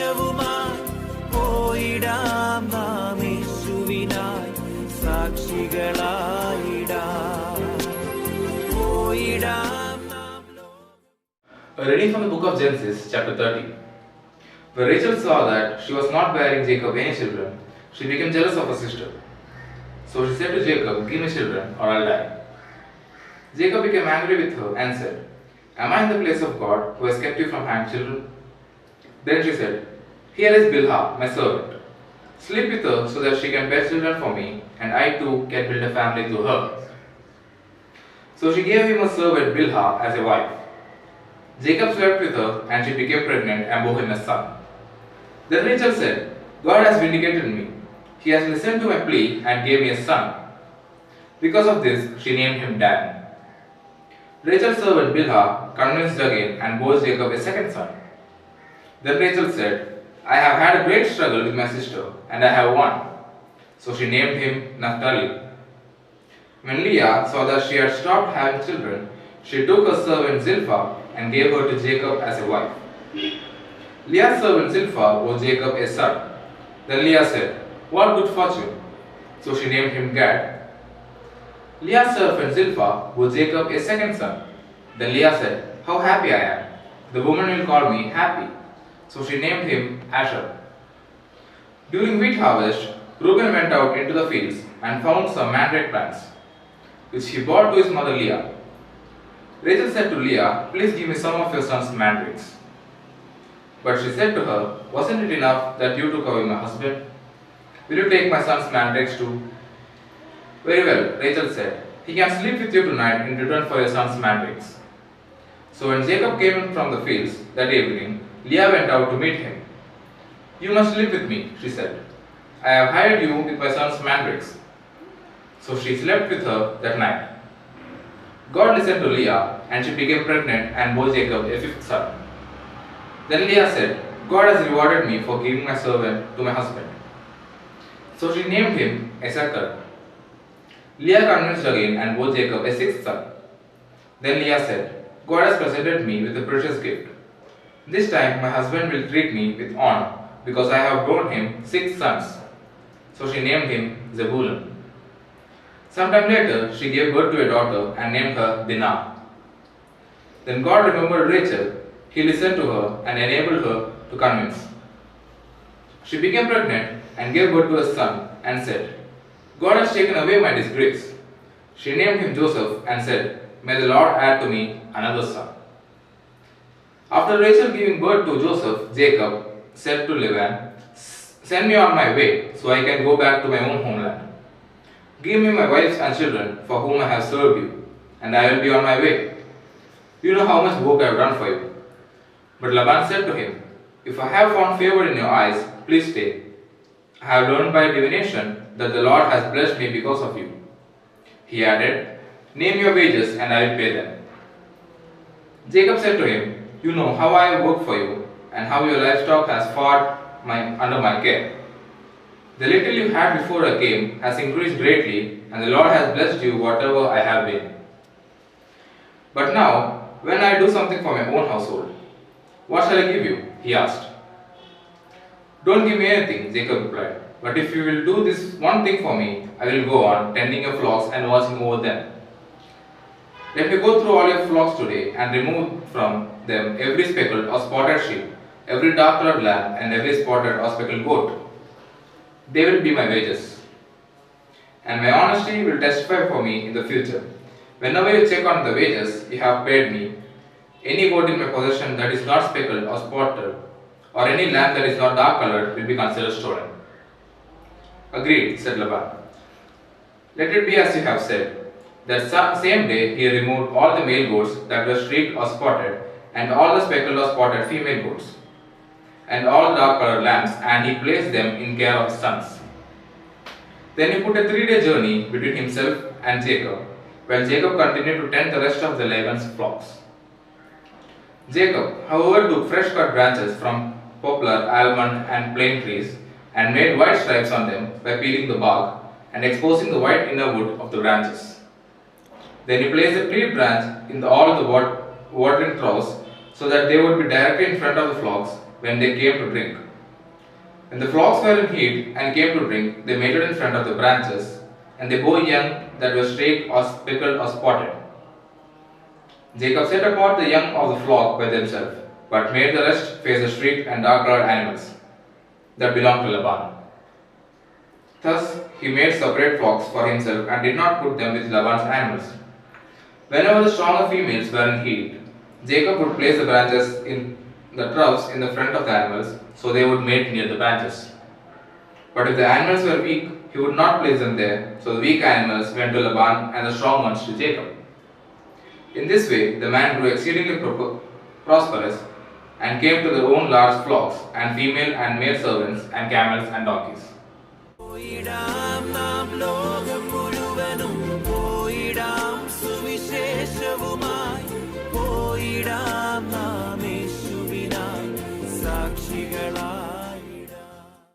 സത്യവുമായി പോയിടാം നാം യേശുവിനായി സാക്ഷികളായിടാം പോയിടാം നാം. A reading from the book of Genesis, chapter 30. When Rachel saw that she was not bearing Jacob any children, she became jealous of her sister. So she said to Jacob, "Give me children, or I'll die." Jacob became angry with her and said, "Am I in the place of God, who has kept you from having children?" Then she said, "Here is Bilhah, my servant. Sleep with her so that she can bear children for me, and I too can build a family through her." So she gave him a servant Bilhah as a wife. Jacob slept with her, and she became pregnant and bore him a son. Then Rachel said, "God has vindicated me. He has listened to my plea and gave me a son." Because of this, she named him Dan. Rachel's servant Bilhah convinced again and bore Jacob a second son. Then Rachel said, "I have had a great struggle with my sister, and I have won." So she named him Naphtali. When Leah saw that she had stopped having children, she took her servant Zilpah and gave her to Jacob as a wife. Leah's servant Zilpah bore Jacob a son. Then Leah said, "What good fortune!" So she named him Gad. Leah's servant Zilpah bore Jacob a second son. Then Leah said, "How happy I am! The woman will call me happy." So she named him Asher. During wheat harvest, Reuben went out into the fields and found some mandrake plants, which he brought to his mother Leah. Rachel said to Leah, "Please give me some of your son's mandrakes." But she said to her, "Wasn't it enough that you took away my husband? Will you take my son's mandrakes too?" "Very well," Rachel said. "He can sleep with you tonight in return for your son's mandrakes." So when Jacob came in from the fields that evening, Leah went out to meet him. "You must live with me," she said. "I have hired you with my son's mandrakes." So she slept with her that night. God listened to Leah, and she became pregnant and bore Jacob a fifth son. Then Leah said, "God has rewarded me for giving my servant to my husband." So she named him Issachar. Leah convinced again and bore Jacob a sixth son. Then Leah said, "God has presented me with a precious gift. This time my husband will treat me with honor, because I have borne him 6 sons." So she named him Zebulun. Sometime later, she gave birth to a daughter and named her Dinah. Then God remembered Rachel. He listened to her and enabled her to convince. She became pregnant and gave birth to a son and said, "God has taken away my disgrace." She named him Joseph and said, "May the Lord add to me another son." After Rachel giving birth to Joseph, Jacob said to Laban, "Send me on my way so I can go back to my own homeland. Give me my wives and children for whom I have served you, and I will be on my way. You know how much work I have done for you." But Laban said to him, "If I have found favor in your eyes, please stay. I have learned by divination that the Lord has blessed me because of you." He added, "Name your wages and I will pay them." Jacob said to him, "You know how I have worked for you, and how your livestock has fared under my care. The little you had before I came has increased greatly, and the Lord has blessed you whatever I have been. But now, when I do something for my own household, what shall I give you?" he asked. "Don't give me anything," Jacob replied. "But if you will do this one thing for me, I will go on tending your flocks and watching over them. Let me go through all your flocks today and remove from them every speckled or spotted sheep, every dark-colored lamb, and every spotted or speckled goat. They will be my wages, and my honesty will testify for me in the future. Whenever you check on the wages you have paid me, any goat in my possession that is not speckled or spotted, or any lamb that is not dark-colored will be considered stolen." "Agreed," said Laban. "Let it be as you have said." That same day he removed all the male goats that were streaked or spotted, and all the speckled or spotted female goats, and all dark-colored lambs, and he placed them in care of his sons. Then he put a 3-day journey between himself and Jacob, while Jacob continued to tend the rest of the Laban's flocks. Jacob, however, took fresh-cut branches from poplar, almond, and plane trees, and made white stripes on them by peeling the bark and exposing the white inner wood of the branches. Then he placed a cleat branch in all the watering troughs, so that they would be directly in front of the flocks when they came to drink. When the flocks were in heat and came to drink, they mated in front of the branches, and they bore young that were streaked or speckled or spotted. Jacob set apart the young of the flock by themselves, but made the rest face the streaked and dark-colored animals that belonged to Laban. Thus he made separate flocks for himself and did not put them with Laban's animals. Whenever the stronger females were in heat, Jacob would place the branches in the troughs in the front of the animals so they would mate near the branches. But if the animals were weak, he would not place them there, so the weak animals went to Laban and the strong ones to Jacob. In this way, the man grew exceedingly prosperous and came to their own large flocks and female and male servants and camels and donkeys. പോയിടാം നാം ലോകം